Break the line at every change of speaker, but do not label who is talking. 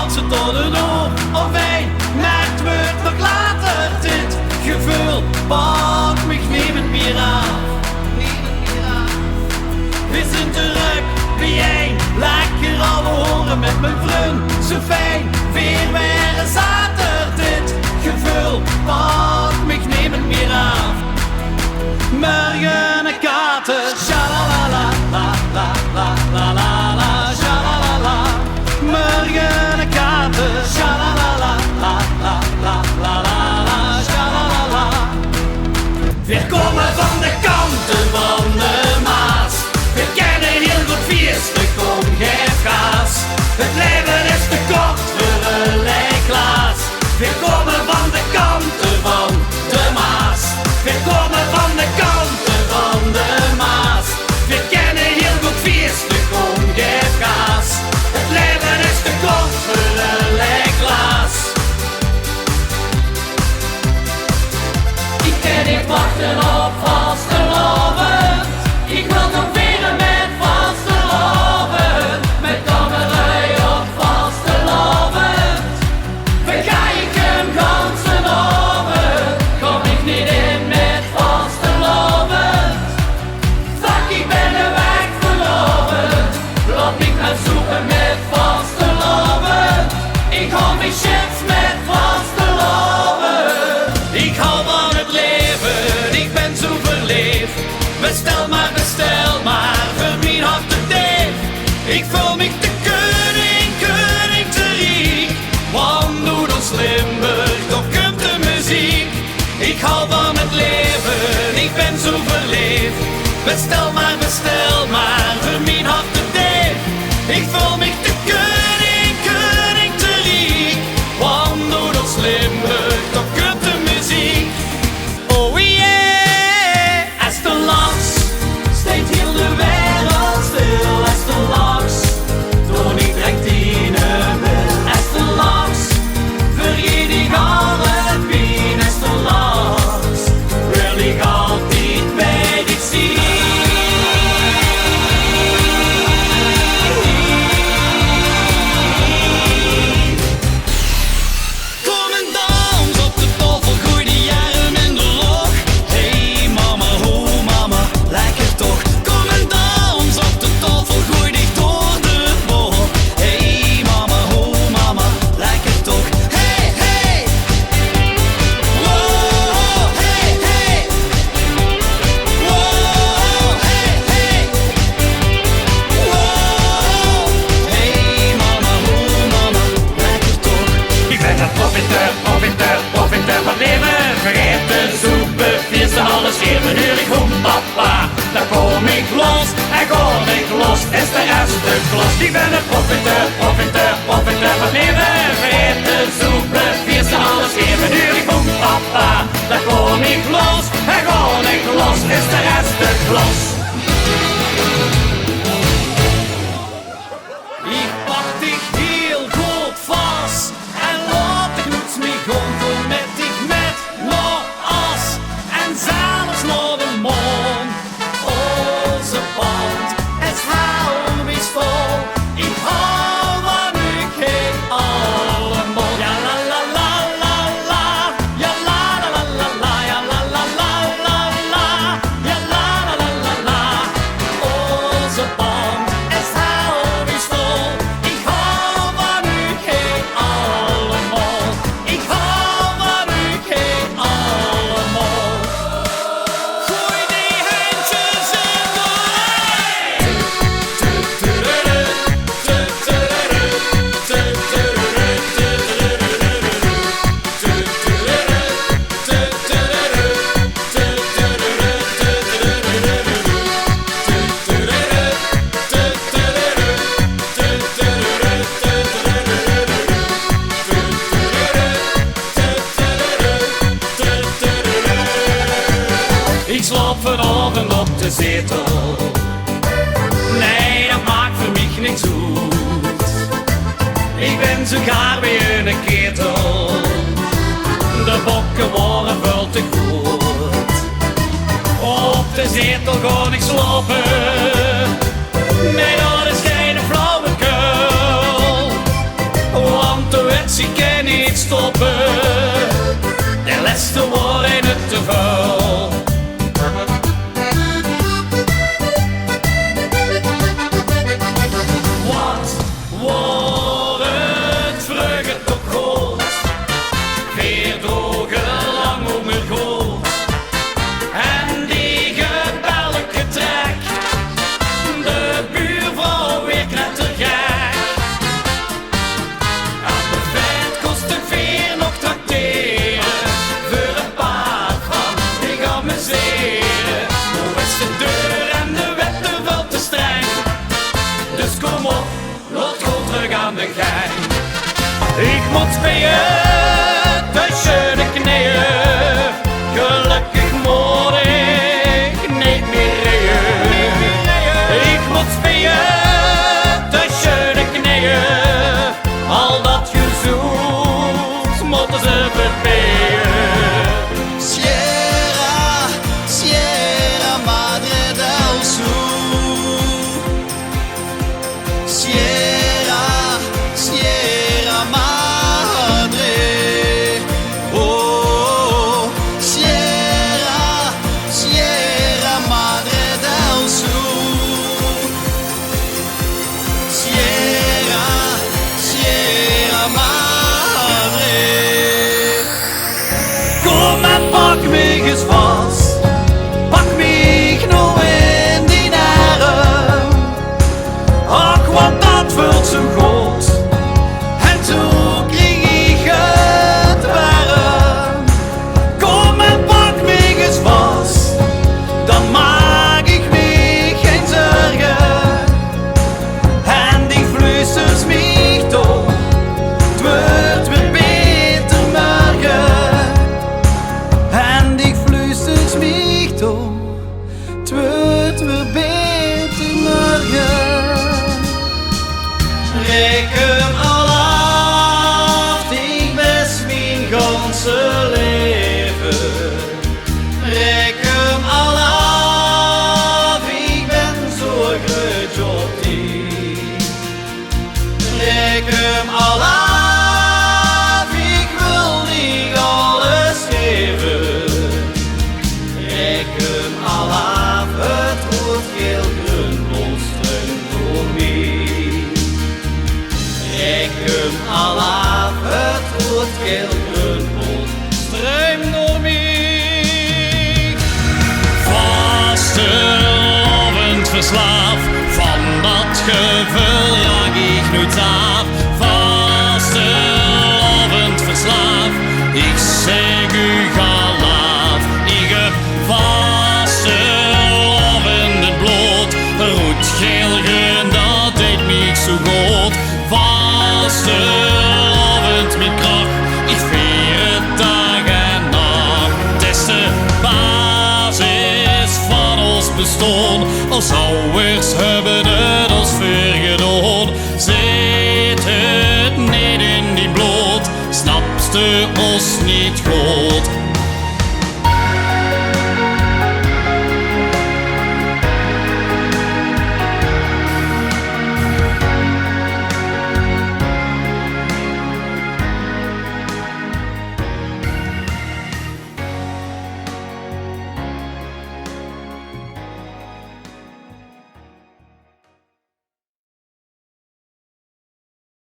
gaat ze tot een oor of een merkt wordt nog later. Dit gevoel pakt mich niemand meer af. We zijn terug bijeen, lekker alle horen met mijn vriend. Zo fijn, weer weer zater. Dit gevoel pakt mich niemand meer af. Morgen een kater, shalalala, la la la la la la, shalalala. Morgen een kater, shalalala, la la la la la la, shalalala. We komen van de kanten van de Maas. We kennen heel goed feesten, kom geef gas. Het leven is te kort voor een lijklaas. We komen van de kanten van de Maas. We komen van de kanten van de Maas. We kennen heel goed feesten, kom geef gas. Het leven is te kort voor een lijklaas. Ik kan niet wachten op vastelovend. Ik wil nog vieren met vastelovend. Met kammerij op vastelovend. Verga ik hem ganzen over. Kom ik niet in met vastelovend. Fuck, ik ben de weg verloren. Loop ik naar zoeken met vastelovend. Ik hou mijn shit met vastelovend. Ik hou van het leven, ik ben zo verleefd. Bestel maar, voor wie had de deef. Ik voel mich de koning te riek. Wandeldoos Limburg, toch komt de muziek. Ik hou van het leven, ik ben zo verleefd. Bestel maar, voor wie had de deef. Ik voel mich de koning te riek. Wandeldoos Limburg, toch komt de muziek. Oh yeah, als de laks steekt heel de wereld stil. Als de laks door niet direct in wil. Als de laks vergeet ik al het pijn. Als de laks wil ik altijd bij dich zien. Kom en dans op de tafel, gooi de jaren in de log. Hey mama, ho mama, lekker toch. Kom en dans op de tafel, gooi dich door de bocht. Hey mama, ho mama, lekker toch. Hey hey, wow, hey hey, wow, hey hey, wow. Hey mama, ho mama, lekker toch. Ik ben een profiteur van leven. Vergeet de soepen, vierste alles geven. Nu ik hoem papa, dan kom ik los. En kom ik los, is de eerste klas. Ik ben een profiteur van leven. Vergeet de soepen, vierste alles geven. Nu ik hoem papa, dan kom ik los. En kom ik los, is de eerste klas. Ik pak dich heel goed vast en laat ik niets meer gondel met dich met nog as en zelfs nog de maan. Onze band is halfwegs vol. Ik hou van u geen allemaal. Ja la la la la la, ja la la la la la, ja la la la la la, ja la la la la la. Onze band is halfwegs vol. Ik hou van u geen allemaal. Ik hou van u geen allemaal. Gooi die handjes in de Ik slaap vanavond op de zetel. Nee, dat maakt voor mij niks uit. Ik ben zo gaar bij een ketel. De bokken waren veel te goed. Op de zetel ga ik slapen. Nee, dat is geen flauwekul. Want aan de gang. Ik moet spelen tussen de knieën, gelukkig moet ik niet meer rijden. Ik moet spelen tussen de knieën, al dat gezoek moeten ze verperen.
Sierra, Sierra Madre del Sur. Sierra, Sierra Madre. Oh, Sierra, Sierra Madre del Sur. Sierra, Sierra Madre.
Kom en pak mij eens vast, pak mij nou in die arm. Ach, want dat voelt zo goed, en toen kreeg ik het warm. Kom en pak mij eens vast, dan maak ik me geen zorgen. En die fluistert mij toe, het wordt weer beter morgen. En ik fluistert mij toe, het wordt weer beter morgen. Rek hem al af, ik best mijn ganse leven. Rek hem al af, ik ben zo groot op die. Rek hem al af, ik wil niet alles geven. Rek hem al af, het rood, geel, groen, blond stroomt door mij. Rek hem al af, het rood, geel, groen, blond stroomt door mij. Vastelovend verslaafd van dat gevoel, ja ik nooit af. Vastelovend verslaafd, ik zeg u ga laaf. Ik heb vastelovend het bloed, rood, geel, groen, dat deed mij zo goed. Vastelovend met kracht, ik vier het dag en nacht. Het is de basis van ons bestaan, als ouders hebben het ons vergedaan. Zit het niet in die bloed, snapst u ons niet